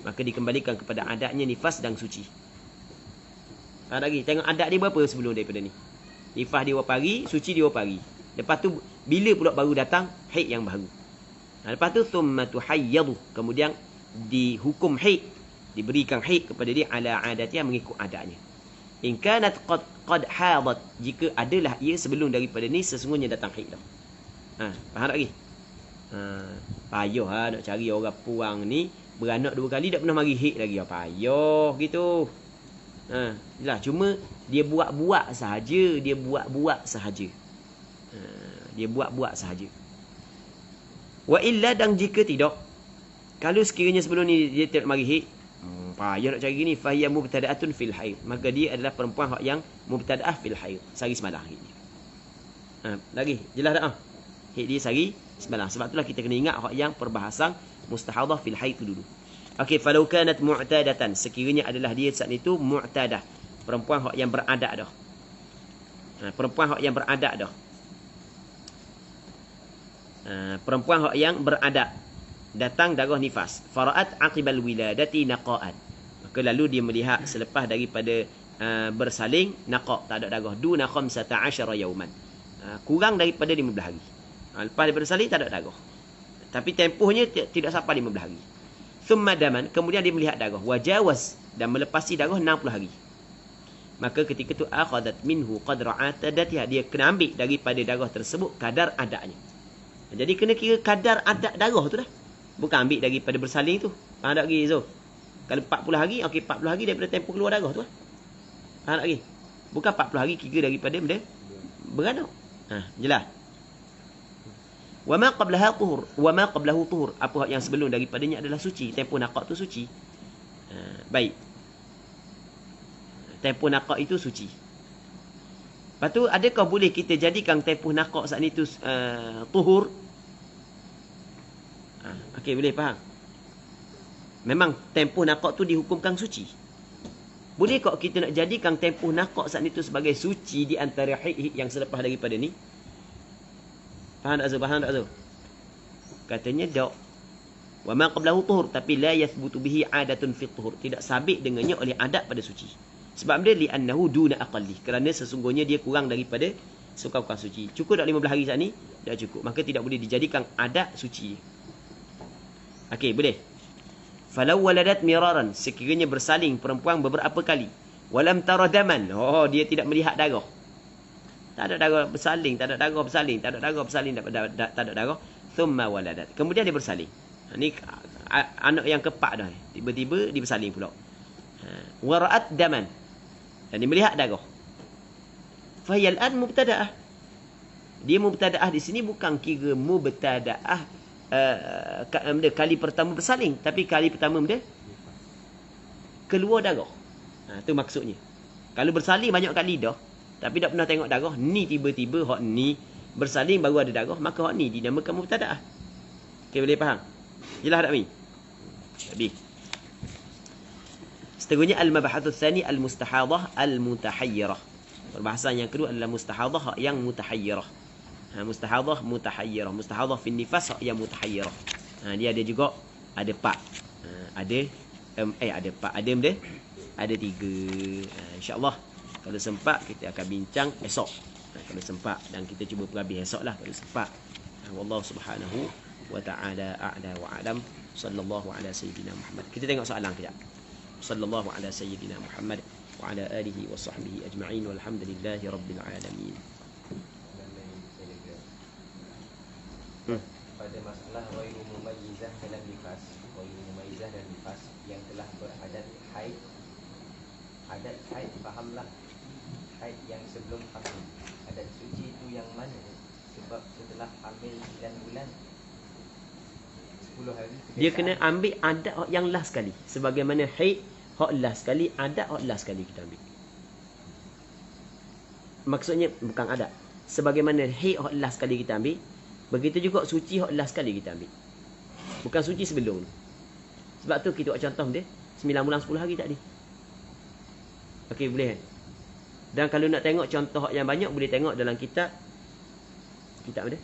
Speaker 1: maka dikembalikan kepada adatnya nifas dan suci. Lagi tengok adat dia berapa sebelum daripada ni. Nifas dia berapa hari, suci dia berapa hari. Lepas tu bila pula baru datang haid yang baru. Lepas tu thumma tuhayyadu, kemudian dihukum haid, diberikan haid kepada dia ala adatiha, mengikut adatnya. In kanat qad hadat, jika adalah ia sebelum daripada ni sesungguhnya datang haid dah. Faham tak lagi? Payah nak cari orang puang ni beranak 2 kali tak pernah mari haid lagi. Payah gitu. Jelas, cuma dia buat-buat sahaja, Wa illa, dan jika tidak, kalau sekiranya sebelum ni dia tidak mari haid, payah nak cari gini, fahiya mubtada'atun fil haid, maka dia adalah perempuan hak yang mubtada'ah fil haid, sehari semalam haid dia. Lagi jelas tak? Haid dia sehari semalam. Sebab itulah kita kena ingat hak yang perbahasan mustahadah fil haid tu dulu. Okey, falau kanat mu'tadatan, sekiranya adalah dia saat itu mu'tadah, perempuan hak yang beradat dah. Perempuan hak yang beradat dah. Perempuan hak yang beradat, datang darah nifas, fara'at aqibal wiladati naqa'an, maka lalu dia melihat selepas daripada bersalin naqa', tak ada darah, duna 15 yauman, kurang daripada 15 hari. Lepas dia bersalin tak ada darah, tapi tempohnya tidak sampai 15 hari. Thumma daman, kemudian dia melihat darah, wajawaz, dan melepasi darah 60 hari, maka ketika itu akhadat minhu qadra atadatiha, dia kena ambil daripada darah tersebut kadar adatnya. Jadi kena kira kadar adat darah tu dah, bukan ambil daripada bersalin tu. Faham tak lagi Zul? Kalau 40 hari, okey 40 hari daripada tempoh keluar darah tu lah. Faham tak lagi? Bukan 40 hari kira daripada benda beranak. Jelas. Wa ma qablaha tuhur, wa ma qablahu tuhur, apa yang sebelum daripadanya adalah suci. Tempoh naqah tu suci. Baik. Tempoh naqah itu suci. Lepas tu, adakah boleh kita jadikan tempoh naqah saat itu tuhur? Okey, boleh faham. Memang tempoh naqah tu dihukumkan suci. Boleh kok kita nak jadikan tempoh naqah saat itu sebagai suci di antara haid yang selepas daripada ni? Faham tak Azul? Faham tak Azul? Katanya tak. Wa ma qablahu tuhur, tapi la yathbutu bihi adatun fi tuhur, tidak sabit dengannya oleh adat pada suci. Sebab dia li'annahu duna aqalli, kerana sesungguhnya dia kurang daripada suka-suka suci. Cukup tak 15 hari saat ni? Tak cukup. Maka tidak boleh dijadikan adat suci. Okey, boleh. Falau waladat miraran, sekiranya bersalin perempuan beberapa kali, walam tara daman, dia tidak melihat darah. Tak ada darah bersalin, tak ada darah bersalin, tak ada darah bersalin, tak ada darah. Thumma waladat, kemudian dia bersalin. Ni anak yang keempat dah. Tiba-tiba dia bersalin pula. Wara'at daman, dan dia melihat darah. Fahiyal an mubtada'ah. Dia mubtada'ah di sini bukan kira mubtada'ah kali pertama bersalin, tapi kali pertama dia keluar darah. Itu maksudnya. Kalau bersalin banyak kali dah, tapi tak pernah tengok darah, ni tiba-tiba hak ni bersalin baru ada darah, maka hak ni dinamakan mubtada'ah. Okey, boleh faham? Jelas tak Mi? Habis. Seterusnya al-mabahathul tsani al-mustahadah al-mutahayyirah. Perbahasan yang kedua adalah mustahadah yang mutahayyirah. Mustahadah mutahayyirah. Mustahadah fi nifas yang mutahayyirah. Dia ada juga ada pak. Ada pak. Ada benda? Ada 3. Insya-Allah kalau sempat kita akan bincang esok. Kalau sempat, dan kita cuba perhabis esoklah kalau sempat. Wallahu subhanahu wa ta'ala a'la wa a'lam. Sallallahu ala sayyidina Muhammad. Kita tengok soalan kejap. Sallallahu ala sayyidina Muhammad wa ala alihi wa sahbihi ajma'in walhamdulillahi rabbil alamin.
Speaker 2: Pada masalah ghairu mumayyizah dalam nifas, ghairu mumayyizah dan nifas yang telah beradat haid. Adat haid fahamlah, haid yang sebelum hamil. Adat suci itu yang mana? Sebab setelah hamil 9 bulan 10 hari
Speaker 1: dia kena ambil adat yang last sekali. Sebagaimana haid hak last sekali, adat hak last sekali kita ambil. Maksudnya bukan adat. Sebagaimana haid hak last sekali kita ambil, begitu juga suci hak last sekali kita ambil. Bukan suci sebelum. Sebab tu kita buat contoh dia 9 bulan 10 hari tak ada. Okey, boleh kan? Dan kalau nak tengok contoh yang banyak, boleh tengok dalam kitab mana?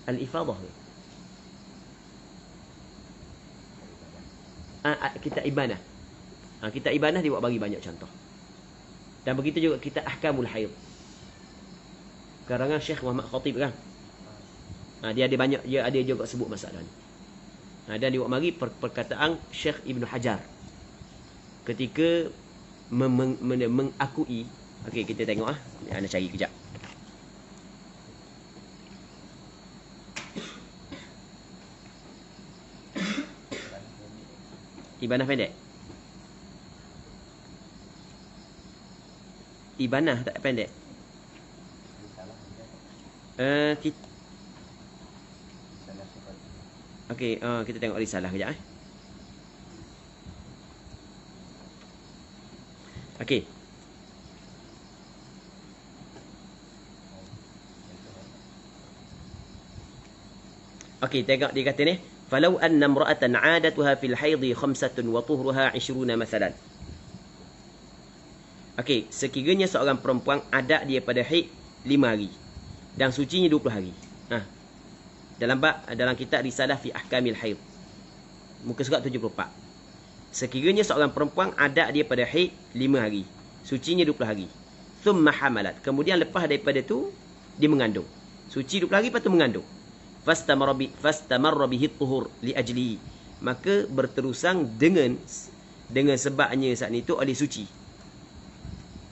Speaker 1: Al-Ifadah. Kitab Ibanah. Kitab Ibanah dia buat bagi banyak contoh. Dan begitu juga kitab Ahkamul Haid, karangan Syekh Muhammad Khatib kan. Dia ada banyak, dia ada juga sebut masalah ni. Dan dia buat mari perkataan Syekh Ibn Hajar ketika mengakui. Okey, kita tengok Ana cari kejap. Ibanah pendek. Ibanah tak pendek. Okey, kita tengok risalah kejap Okey. Okey, tengok dia kata ni, falau anna imra'atan 'adatuha fil haidhi 5 wa tuhruha 20 masalan. Okey, sekiranya seorang perempuan adat dia pada haid 5 hari dan sucinya 20 hari. Dalam kitab Risalah fi Ahkamil Haid, muka surat 74. Sekiranya seorang perempuan adat dia pada haid 5 hari, sucinya 20 hari. Thumma hamalat, kemudian lepas daripada tu dia mengandung. Suci 20 hari lepas tu mengandung. Fastamarra bihi tuhur li ajli, maka berterusan dengan sebabnya saat itu oleh suci.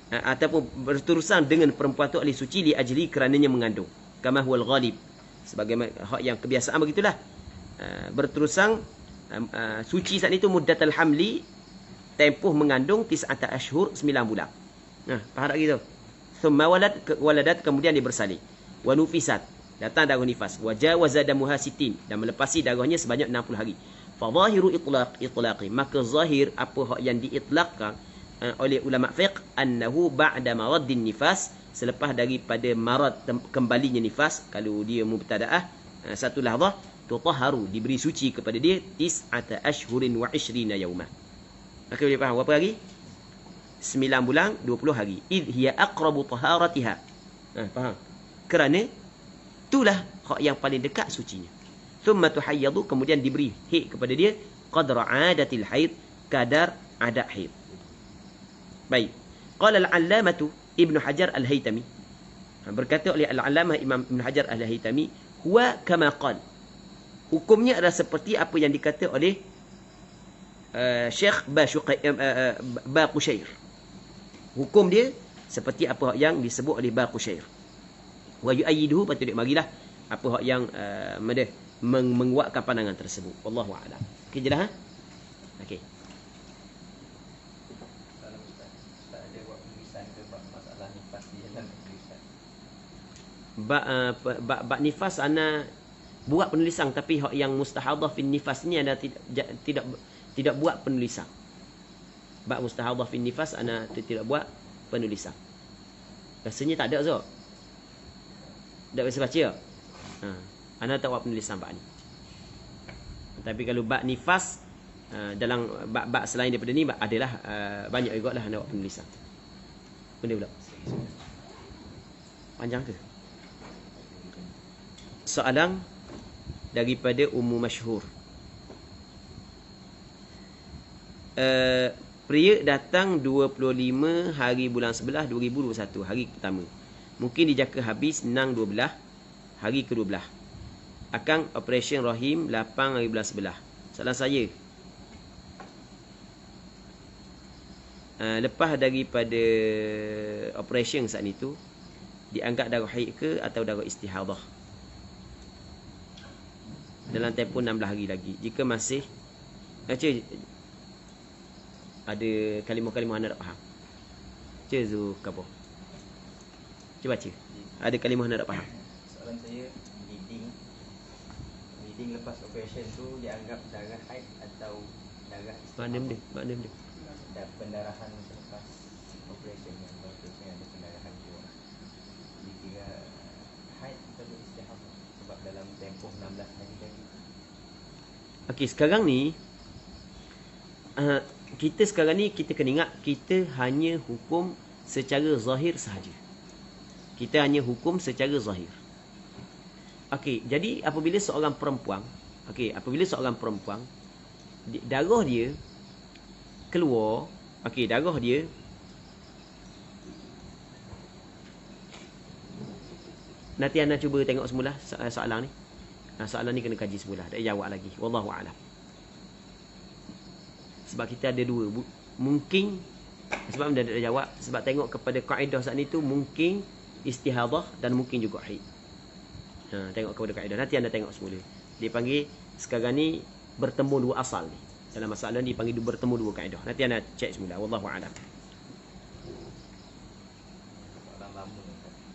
Speaker 1: Ataupun berterusan dengan perempuan tu oleh suci li ajli, kerananya mengandung. Kama huwal ghalib, sebagaimana hak yang kebiasaan begitulah. Berterusan suci saat itu muddatul hamli, tempoh mengandung 9 ashhur, 9 bulan. Faham tak gitu? Thumma waladat, kemudian dia bersalin. Wa nufisat, datang darah nifas. Wa jawaza damuha sitin, dan melepasi darahnya sebanyak 60 hari. Fa zahiru itlaqi, maka zahir apa hak yang diitlaqkan oleh ulama fiqh, annahu ba'da maraddin nifas, selepas daripada marad kembalinya nifas. Kalau dia mubtadaah, satu lahzah, tutahharu, diberi suci kepada dia 9 ashhurin wa 20 yaumah. Maka boleh faham berapa hari? 9 bulan 20 hari. Idh hiya aqrabu taharatiha. Faham? Kerana itulah hak yang paling dekat sucinya. Thumma tuhayyadu, kemudian diberi haid kepada dia qadra 'adatil haid, kadar adat haid. Baik. Qala al-'allamatu Ibnu Hajar al-Haytami, berkata oleh al-'allamah Imam Ibnu Hajar al-Haytami, huwa kama qala, hukumnya adalah seperti apa yang dikata oleh Syekh Baqushair. Hukum dia seperti apa yang disebut oleh Baqushair. Wa yu'ayyiduhu, patut dia marilah apa hak yang menguatkan pandangan tersebut. Wallahu a'lam. Okey, jelas Okey. Bak nifas ana buat penulisan, tapi hak yang mustahadah fi nifas ni ana tidak buat penulisan. Bak mustahadah fi nifas ana tidak buat penulisan. Rasanya tak ada Zul. Tak biasa baca. Ana tak buat penulisan bak ni. Tapi kalau bak nifas, dalam bak selain daripada ni adalah banyak juga lah ana buat penulisan. Benda pula. Panjang ke? Soalan daripada Ummu Masyhur. Pria datang 25 hari bulan 11 2021, hari pertama. Mungkin dijangka habis 6-12 hari ke-12. Akan operation rahim 8 hari bulan 11. Soalan saya, lepas daripada operation saat itu, dianggap darah haid ke atau darah istihadah? Dalam tempoh 16 hari lagi. Jika masih ada kalimah-kalimah anda tak faham. Zulkabah. Cuba baca. Ada kalimah anda tak faham.
Speaker 2: Soalan saya, bleeding lepas operation tu dianggap darah haid atau darah istihadah?
Speaker 1: Makna dia.
Speaker 2: Dan pendarahan selepas operation, yang operation ada pendarahan juga. Dikira haid atau istihadah sebab dalam tempoh 16 hari lagi.
Speaker 1: Okey, sekarang ni kita kena ingat, kita hanya hukum secara zahir sahaja. Kita hanya hukum secara zahir. Okey, jadi apabila seorang perempuan, darah dia keluar, darah dia nanti anda cuba tengok semula soalan ni. Soalan ni kena kaji semula, tak jawab lagi. Wallahu a'lam. Sebab kita ada dua, mungkin sebab anda tak jawab, sebab tengok kepada kaedah saat ni tu mungkin istihadah dan mungkin juga haid. Tengok kepada kaedah, nanti anda tengok semula. Dia panggil sekarang ni bertemu dua asal ni. Dalam masalah ni dipanggil bertemu dua kaedah. Nanti anda cek semula. Wallahu a'lam.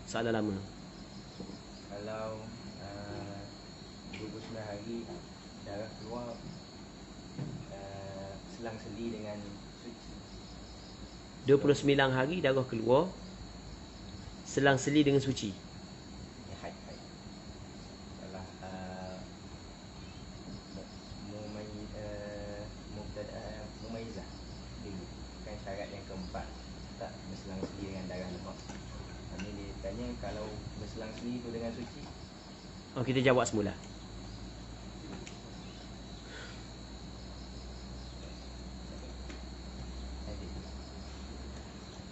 Speaker 1: Soalan lama.
Speaker 2: Kalau 29 hari darah keluar selang-seli dengan suci.
Speaker 1: 29 hari darah keluar selang-seli dengan suci.
Speaker 2: Haid. Salah mumayyizah dulu. Kan syarat yang keempat, tak berselang-seli dengan darah lemak. Ini dia tanya kalau berselang-seli itu dengan suci.
Speaker 1: Oh, kita jawab semula.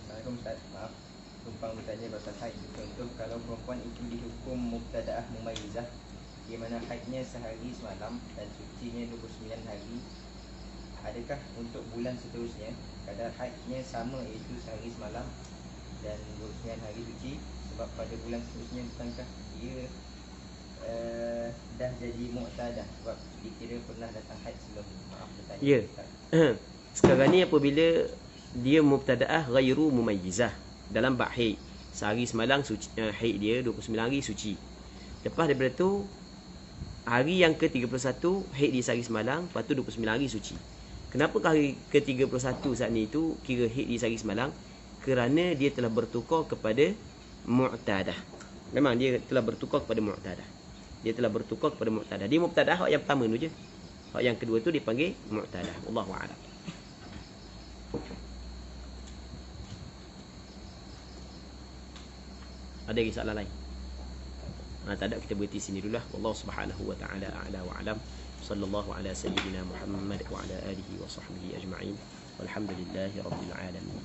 Speaker 2: Assalamualaikum Ustaz, maaf tumpang bertanya pasal haid. Contoh kalau perempuan itu dihukum mubtada'ah mumayyizah, di mana haidnya sehari semalam dan sucinya 29 hari, adakah untuk bulan seterusnya kadar haidnya sama, iaitu sehari semalam dan 29 hari suci? Sebab pada bulan seterusnya bukankah dia dah jadi mu'tadah sebab dikira pernah datang haid sebelum ni? Maaf bertanya.
Speaker 1: Ya. Sekarang ni apabila dia mubtada'ah ghairu mumayyizah dalam bab haid, sehari semalam suci, haid dia 29 hari suci. Lepas daripada tu hari yang ke-31 haid dia sehari semalam, lepas tu 29 hari suci. Kenapa hari ke-31 saat ni tu kira haid dia sehari semalam? Kerana dia telah bertukar kepada mu'tadah. Memang dia telah bertukar kepada mu'tadah. Dia mubtadah hak yang pertama tu je. Hak yang kedua tu dipanggil mu'tadah. Wallahu a'lam. Ada lagi soalan lain? Tak ada, kita berhenti sini dulu lah. Wallahu subhanahu wa ta'ala a'la wa a'lam. Sallallahu ala sayyidina Muhammad wa ala alihi wa sahbihi ajma'in. Walhamdulillahi rabbil alamin.